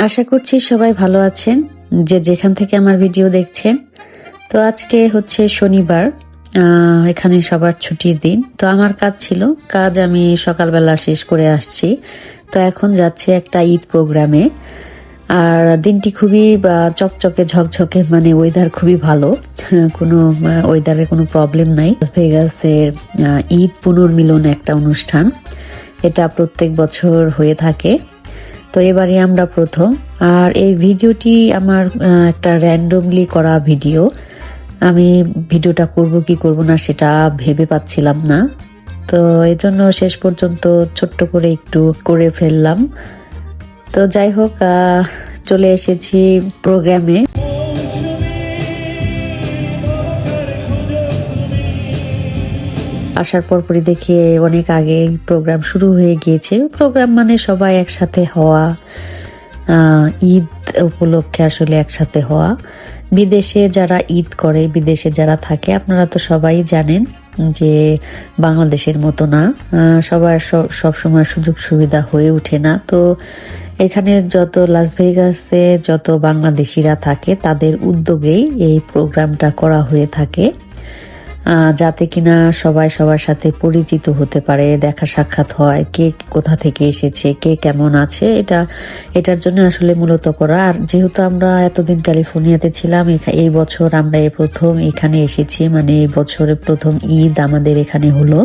আশা করছি সবাই ভালো আছেন, যে যেখান থেকে আমার ভিডিও দেখছেন। তো আজকে হচ্ছে শনিবার, এখানে সবার ছুটির দিন। তো আমার কাজ আমি সকালবেলা শেষ করে আসছি। তো এখন যাচ্ছি একটা ঈদ প্রোগ্রামে। আর দিনটি খুবই চকচকে ঝকঝকে, মানে ওয়েদার খুবই ভালো, কোনো ওয়েদারে কোনো প্রবলেম নাই। লাস ভেগাসের ঈদ পুনর্মিলন একটা অনুষ্ঠান, এটা প্রত্যেক বছর হয়ে থাকে। তো এবারে আমরা প্রথম। আর এই ভিডিওটি আমার একটা র্যান্ডমলি করা ভিডিও। আমি ভিডিওটা করব কি করব না সেটা ভেবে পাচ্ছিলাম না, তো এজন্য শেষ পর্যন্ত ছোট্ট করে একটু করে ফেললাম। তো যাই হোক, চলে এসেছি প্রোগ্রামে। আসার পরপরই দেখে অনেক আগে প্রোগ্রাম শুরু হয়ে গিয়েছে। প্রোগ্রাম মানে সবাই একসাথে হওয়া, ঈদ উপলক্ষে আসলে একসাথে হওয়া। বিদেশে যারা ঈদ করে, বিদেশে যারা থাকে, আপনারা তো সবাই জানেন যে বাংলাদেশের মতো না, সবার সব সময় সুযোগ সুবিধা হয়ে ওঠে না। তো এখানে যত লাস ভেগাসে যত বাংলাদেশিরা থাকে তাদের উদ্যোগেই এই প্রোগ্রামটা করা হয়ে থাকে, যাতে কিনা সবাই সবার সাথে পরিচিত হতে পারে, দেখা সাক্ষাৎ হয়, কে কোথা থেকে এসেছে, কে কেমন আছে, এটার জন্য আসলে মূলত করা। আর যেহেতু আমরা এতদিন ক্যালিফোর্নিয়াতে ছিলাম, এই বছর আমরা এই প্রথম এখানে এসেছি, মানে এই বছরের প্রথম ঈদ আমাদের এখানে হলো।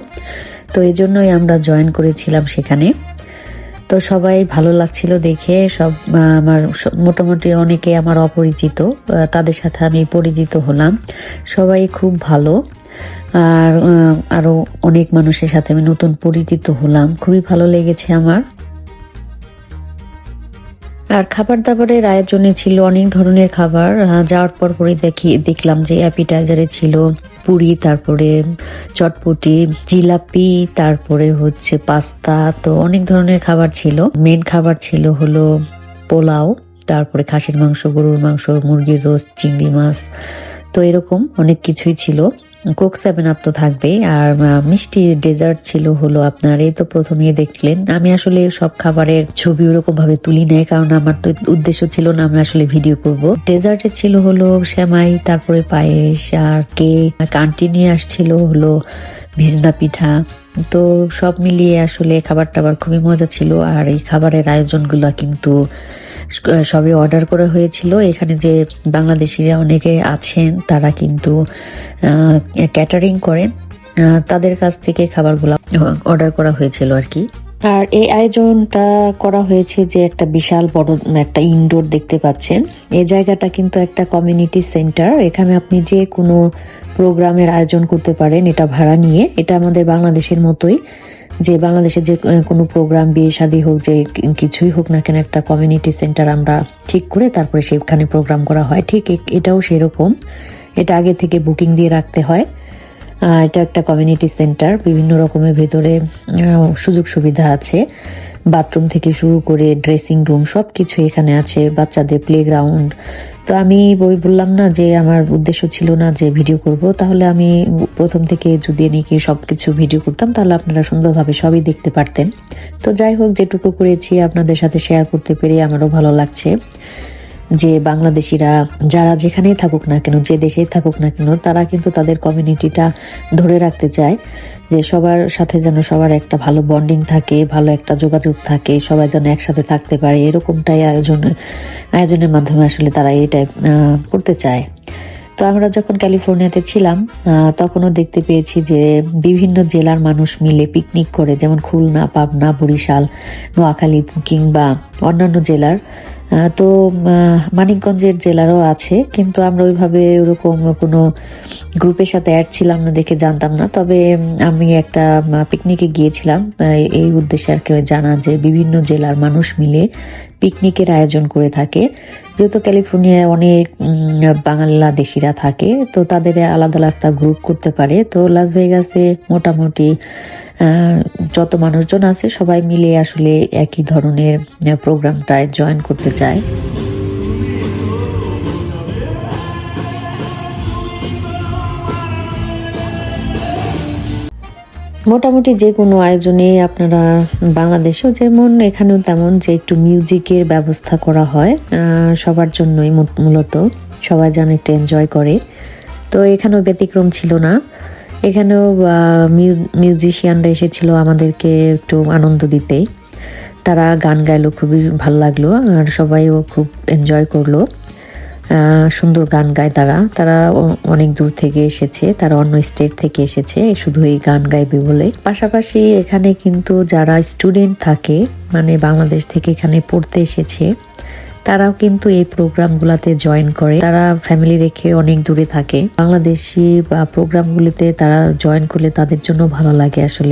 তো এই জন্যই আমরা জয়েন করেছিলাম সেখানে। তো সবাই ভালো লাগছিল দেখে। সব আমার মোটামুটি অনেকে আমার অপরিচিত, তাদের সাথে আমি পরিচিত হলাম। সবাই খুব ভালো। আর আরো অনেক মানুষের সাথে আমি নতুন পরিচিত হলাম, খুবই ভালো লেগেছে আমার। আর খাবার দাবারের আয়োজনে ছিল অনেক ধরনের খাবার। যাওয়ার পরই দেখলাম যে অ্যাপিটাইজারে ছিল পুরি, তারপরে চটপটি, জিলাপি, তারপরে হচ্ছে পাস্তা। তো অনেক ধরনের খাবার ছিল। মেন খাবার ছিল হলো পোলাও, তারপরে খাসির মাংস, গরুর মাংস, মুরগির রোস্ট, চিংড়ি মাছ। তো এরকম অনেক কিছুই ছিল। কোক 7 আপ তো থাকবেই। আর মিষ্টি ডেজার্ট ছিল হলো আপনার, এই তো প্রথমেই দেখলেন। আমি আসলে সব খাবারের ছবি ওরকম ভাবে তুলি নাই, কারণ আমার তো উদ্দেশ্য ছিল না আমি আসলে ভিডিও করব। ডেজার্টে ছিল হলো সেমাই, তারপরে পায়েস আর কেক। আন্টি নিয়ে আসছিল হলো ভিজনা পিঠা। তো সব মিলিয়ে আসলে খাবার টাবার খুবই মজা ছিল। আর এই খাবারের আয়োজনগুলো কিন্তু সবই অর্ডার করা হয়েছিল। এখানে যে বাংলাদেশিরা অনেকে আছেন তারা কিন্তু ক্যাটারিং করেন, তাদের কাছ থেকে খাবারগুলো অর্ডার করা হয়েছিল আর কি। আর এই আয়োজনটা করা হয়েছে যে একটা বিশাল বড় একটা ইনডোর দেখতে পাচ্ছেন। এই জায়গাটা কিন্তু একটা কমিউনিটি সেন্টার, এখানে আপনি যে কোনো প্রোগ্রামের আয়োজন করতে পারেন এটা ভাড়া নিয়ে। এটা আমাদের বাংলাদেশের মতোই, যে বাংলাদেশে যে কোনো প্রোগ্রাম, বিয়ে শাদী হোক, যে কিছুই হোক না কেন, একটা কমিউনিটি সেন্টার আমরা ঠিক করে তারপরে সেখানে প্রোগ্রাম করা হয়। ঠিক এটাও সেরকম, এটা আগে থেকে বুকিং দিয়ে রাখতে হয়। এটা একটা কমিউনিটি সেন্টার, বিভিন্ন রকমের ভেতরে সুযোগ সুবিধা আছে, বাথরুম থেকে শুরু করে ড্রেসিং রুম সবকিছু এখানে আছে, বাচ্চাদের প্লেগ্রাউন্ড। তো আমি বললাম না যে আমার উদ্দেশ্য ছিল না যে ভিডিও করব, তাহলে আমি প্রথম থেকে যদি নাকি সবকিছু ভিডিও করতাম তাহলে আপনারা সুন্দরভাবে সবই দেখতে পারতেন। তো যাই হোক, যেটুকু করেছি আপনাদের সাথে শেয়ার করতে পেরে আমারও ভালো লাগছে, যে বাংলাদেশিরা যারা যেখানেই থাকুক না কেন, যে দেশেই থাকুক না কেন, তারা কিন্তু তাদের কমিউনিটিটা ধরে রাখতে চায়, যে সবার সাথে যেন সবার একটা ভালো বন্ডিং থাকে, ভালো একটা যোগাযোগ থাকে, সবাই যেন একসাথে থাকতে পারে, এরকমটাই আয়োজনের মাধ্যমে আসলে তারা এটাই করতে চায়। তো আমরা যখন ক্যালিফোর্নিয়াতে ছিলাম তখনও দেখতে পেয়েছি যে বিভিন্ন জেলার মানুষ মিলে পিকনিক করে, যেমন খুলনা, পাবনা, বরিশাল, নোয়াখালী কিংবা অন্যান্য জেলার। তো মানিকগঞ্জের জেলারও আছে, কিন্তু আমরা ওইভাবে ওরকম কোনো গ্রুপের সাথে অ্যাড ছিলাম না দেখে জানতাম না। তবে আমি একটা পিকনিকে গিয়েছিলাম এই উদ্দেশ্যে আর কি, জানা যে বিভিন্ন জেলার মানুষ মিলে পিকনিকের আয়োজন করে থাকে। যেহেতু ক্যালিফোর্নিয়ায় অনেক বাংলাদেশিরা থাকে, তো তাদের আলাদা আলাদা গ্রুপ করতে পারে। তো লাস ভেগাসে মোটামুটি যত মানুষজন আছে সবাই মিলে আসলে একই ধরনের প্রোগ্রামটায় জয়েন করতে চায়। মোটামুটি যে কোনো আয়োজনে আপনারা বাংলাদেশেও যেমন এখানেও তেমন যে একটু মিউজিকের ব্যবস্থা করা হয় সবার জন্যই মূলত সবাই যেন একটু এনজয় করে। তো এখানেও ব্যতিক্রম ছিল না, এখানেও মিউজিশিয়ানরা এসেছিল আমাদেরকে একটু আনন্দ দিতে। তারা গান গাইলো, খুবই ভালো লাগলো আর সবাইও খুব এনজয় করলো। সুন্দর গান গায় তারা, তারা অনেক দূর থেকে এসেছে, তারা অন্য স্টেট থেকে এসেছে শুধু এই গান গাইবে বলে। পাশাপাশি এখানে কিন্তু যারা স্টুডেন্ট থাকে মানে বাংলাদেশ থেকে এখানে পড়তে এসেছে তারাও কিন্তু এই প্রোগ্রামগুলোতে জয়েন করে। তারা ফ্যামিলি রেখে অনেক দূরে থাকে, বাংলাদেশি বা প্রোগ্রামগুলিতে তারা জয়েন করলে তাদের জন্য ভালো লাগে আসলে।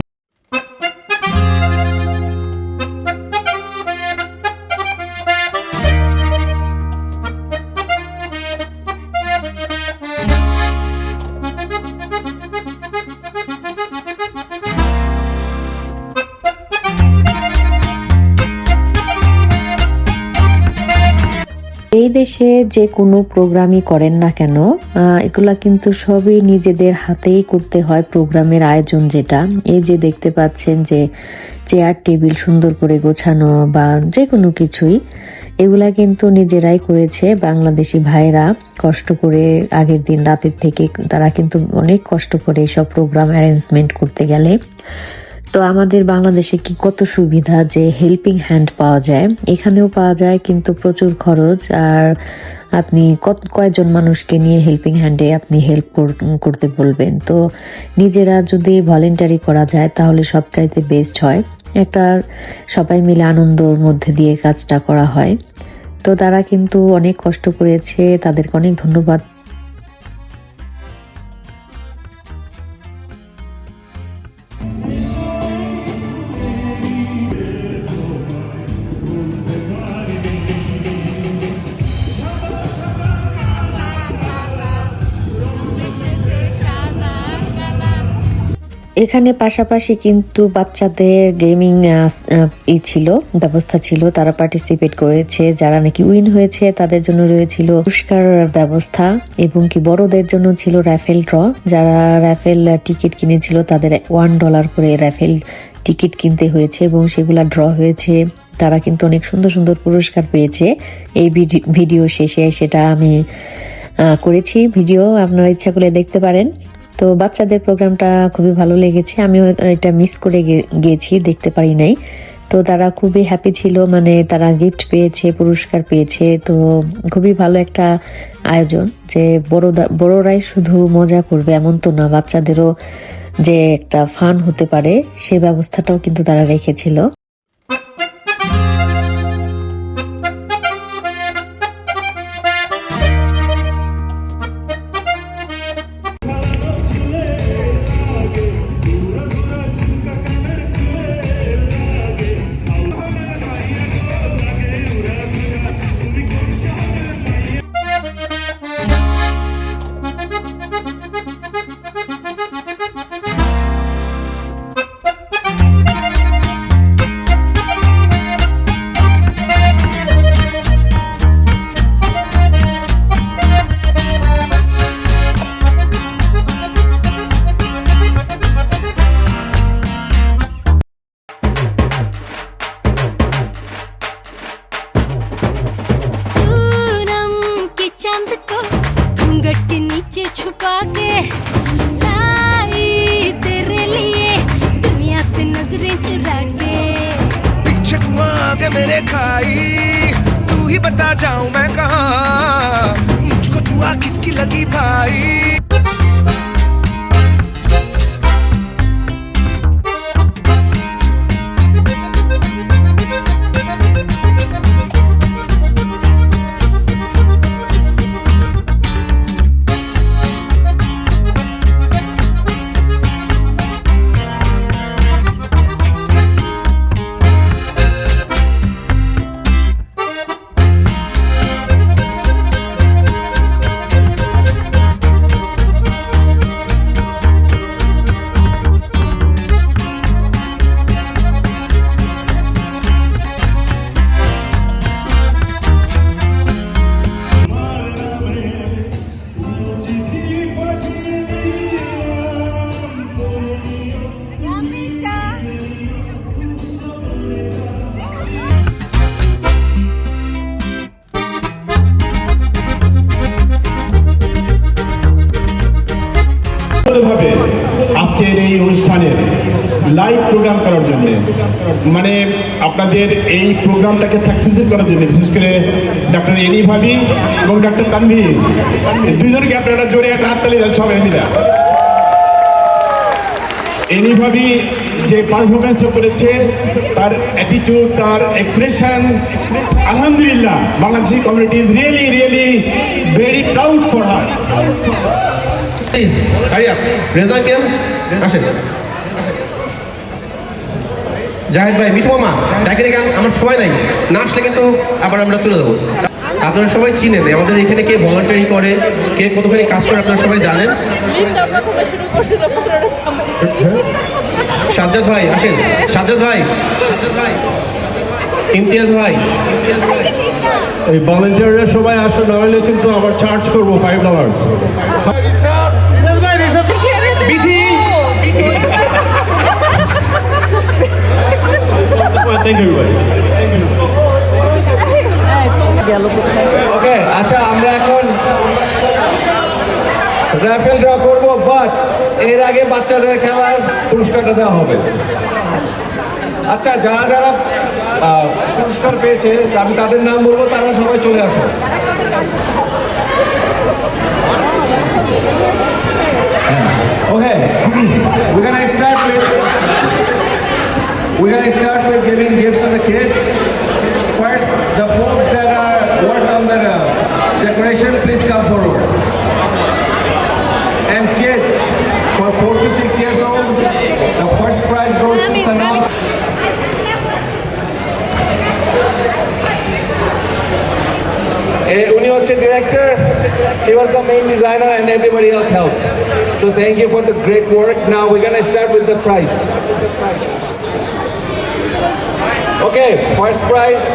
এই দেশে যে কোনো প্রোগ্রামই করেন না কেন এগুলা কিন্তু সবই নিজেদের হাতেই করতে হয়। প্রোগ্রামের আয়োজন যেটা এই যে দেখতে পাচ্ছেন যে চেয়ার টেবিল সুন্দর করে গোছানো বা যে কোনো কিছুই এগুলা কিন্তু নিজেরাই করেছে বাংলাদেশি ভাইরা কষ্ট করে। আগের দিন রাতের থেকে তারা কিন্তু অনেক কষ্ট করে সব প্রোগ্রাম অ্যারেঞ্জমেন্ট করতে গেলে। তো আমাদের বাংলাদেশে কি কত সুবিধা যে হেল্পিং হ্যান্ড পাওয়া যায়, এখানেও পাওয়া যায় কিন্তু প্রচুর খরচ। আর আপনি কয়জন মানুষকে নিয়ে হেল্পিং হ্যান্ডে আপনি হেল্প করতে বলবেন। তো নিজেরা যদি ভলেন্টারি করা যায় তাহলে সবচাইতে বেস্ট হয়, একটা সবাই মিলে আনন্দর মধ্যে দিয়ে কাজটা করা হয়। তো তারা কিন্তু অনেক কষ্ট করেছে, তাদেরকে অনেক ধন্যবাদ। এখানে পাশাপাশি কিন্তু বাচ্চাদের গেমিং ছিল, ব্যবস্থা ছিল, তারা পার্টিসিপেট করেছে। যারা নাকি উইন হয়েছে তাদের জন্য রয়েছিল পুরস্কার ব্যবস্থা এবং কি বড়দের জন্য ছিল র্যাফেল ড্র। যারা র্যাফেল টিকিট কিনেছিল তাদের $1 করে র্যাফেল টিকিট কিনতে হয়েছে এবং সেগুলা ড্র হয়েছে। তারা কিন্তু অনেক সুন্দর সুন্দর পুরস্কার পেয়েছে। এই ভিডিও শেষে সেটা আমি করেছি ভিডিও, আপনারা ইচ্ছা করলে দেখতে পারেন। তো বাচ্চাদের প্রোগ্রামটা খুবই ভালো লেগেছে, আমিও এটা মিস করে গিয়েছি, দেখতে পারি নাই। তো তারা খুবই হ্যাপি ছিল, মানে তারা গিফট পেয়েছে, পুরস্কার পেয়েছে। তো খুবই ভালো একটা আয়োজন যে বড়রাই শুধু মজা করবে এমন তো না, বাচ্চাদেরও যে একটা ফান হতে পারে সে ব্যবস্থাটাও কিন্তু তারা রেখেছিল। छुपा के लाई तेरे लिए दुनिया से नजरें चुरा के पीछे तू आगे मेरे खाई तू ही बता जाऊं मैं कहाँ मुझको दुआ किसकी लगी भाई লাইভ প্রোগ্রাম করার জন্য, মানে আপনাদের এই প্রোগ্রামটাকে সাকসেসফুল করার জন্য, বিশেষ করে ডাক্তার এনি ভাবি এবং ডাক্তার তানভীর, এই দুইজনকে আপনারা জোরে একটা হাততালি দেন সবাই মিলে। এনি ভাবি যে পারফরমেন্স করেছে, তার অ্যাটিটিউড, তার এক্সপ্রেশন, আলহামদুলিল্লাহ, Bangladeshi community is really really very proud for her. Please, hurry up. Reza কেম আসেন। জাহেদ ভাই, মিঠু মামা, ডাকে গান আমার সময় নাই, না আসলে কিন্তু আবার আমরা চলে যাবো। আপনারা সবাই চিনেন আমাদের এখানে কে ভলান্টারি করে, কে কতখানি কাজ করে, আপনারা সবাই জানেন। সাজ্জাদ ভাই আসেন, সাজ্জাদ ভাই, ইমতিয়াজ ভাই, এই ভলান্টিয়াররা সবাই আসো, নাহলে কিন্তু আবার চার্জ করবো $5। বিধি, Thank you everybody. ওকে, আচ্ছা আমরা এখন র্যাফেল ড্র করবো, বাট এর আগে বাচ্চাদের খেলার পুরস্কারটা দেওয়া হবে। আচ্ছা, যারা যারা পুরস্কার পেয়েছে আমি তাদের নাম বলবো, তারা সবাই চলে আসো। Okay, we're gonna start with giving gifts to the kids. First, the folks that are worked on the decoration, please come forward. And kids, for 4 to 6 years old, the first prize goes to Sanal. Uni hocche director, she was the main designer and everybody else helped. So thank you for the great work. Now we're gonna start with the prize. Okay, first prize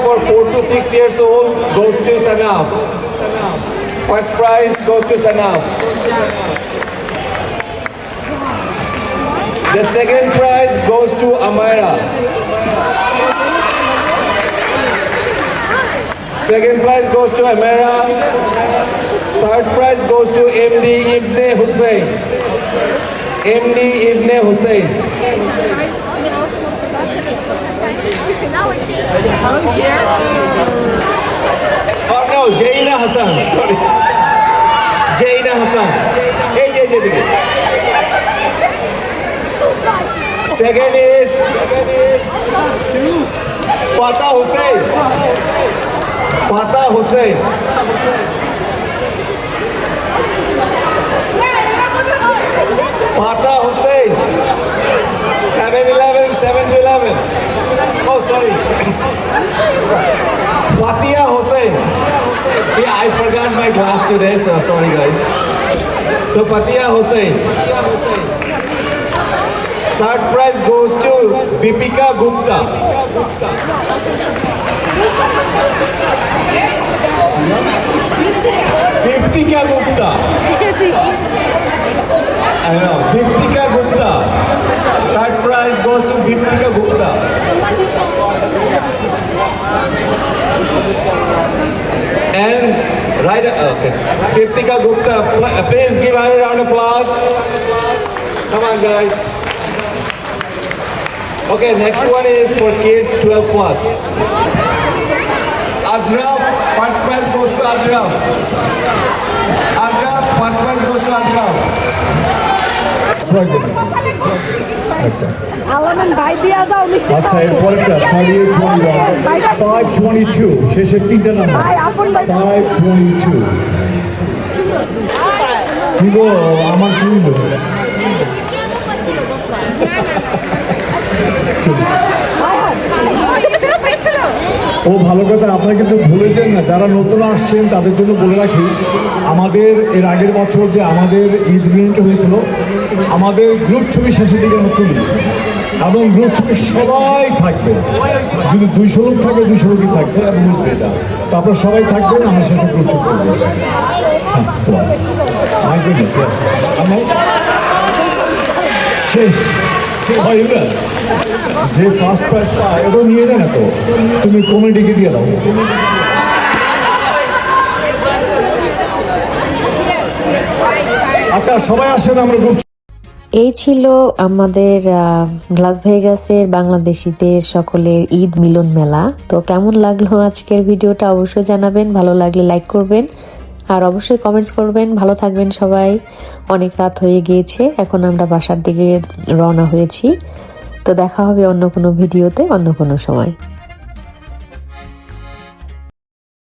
for 4 to 6 years old goes to Sanaf. First prize goes to Sanaf. The second prize goes to Amira. Second prize goes to Amira. Third prize goes to MD Ibn Hussein. MD Ibn Hussein. Oh no, Jaina Hassan. Sorry. Jaina Hassan. Hey. Second is Fatah Hussein. Fatah Hussein. Fatah Hussein. 7-11. Oh, sorry. Fatia Hussein. See, I forgot my class today, so sorry, guys. So, Fatia Hussein. Third prize goes to Deepika Gupta. Deepika Gupta. I know, Deepika Gupta. Third prize goes to Deepika Gupta. And right, okay, Deepika Gupta. Please give her a round of applause. Come on, guys. Okay, next one is for kids 12 plus. Azraf, first prize goes to Azraf. Azraf, first prize goes to Azraf. আলামান ভাই দিয়া যাও মিষ্টি আচ্ছা, এরপরেরটা 522 শেষের তিনটা number. 522 কি গো, আমার কি হইল? ও ভালো কথা, আপনারা কিন্তু ভুলেছেন না, যারা নতুন আসছেন তাদের জন্য বলে রাখি, আমাদের এর আগের বছর যে আমাদের ঈদ ইভেন্ট হয়েছিল, আমাদের গ্রুপ ছবি শেষের দিকে আমরা তুলি এবং গ্রুপ ছবি সবাই থাকবে। যদি 200 লোক থাকে 200 লোকই থাকবে এবং বুঝবে এটা। তো আপনারা সবাই থাকবেন, আমরা শেষে গ্রুপ ছবি করবো। হ্যাঁ, মাই গুডনেস, ইয়েস। শেষ যে ফার্স্ট প্রাইজ পায় ওটাও নিয়ে যায় না, তো তুমি কমিটিকে দিয়ে দাও। আচ্ছা, সবাই আসেন, আমরা গ্রুপ এই ছিল আমাদের লাস ভেগাসের বাংলাদেশিদের সকলের ঈদ মিলন মেলা। তো কেমন লাগলো আজকের ভিডিওটা অবশ্যই জানাবেন, ভালো লাগলে লাইক করবেন আর অবশ্যই কমেন্টস করবেন। ভালো থাকবেন সবাই। অনেক রাত হয়ে গিয়েছে, এখন আমরা বাসার দিকে রওনা হয়েছি। তো দেখা হবে অন্য কোনো ভিডিওতে অন্য কোনো সময়।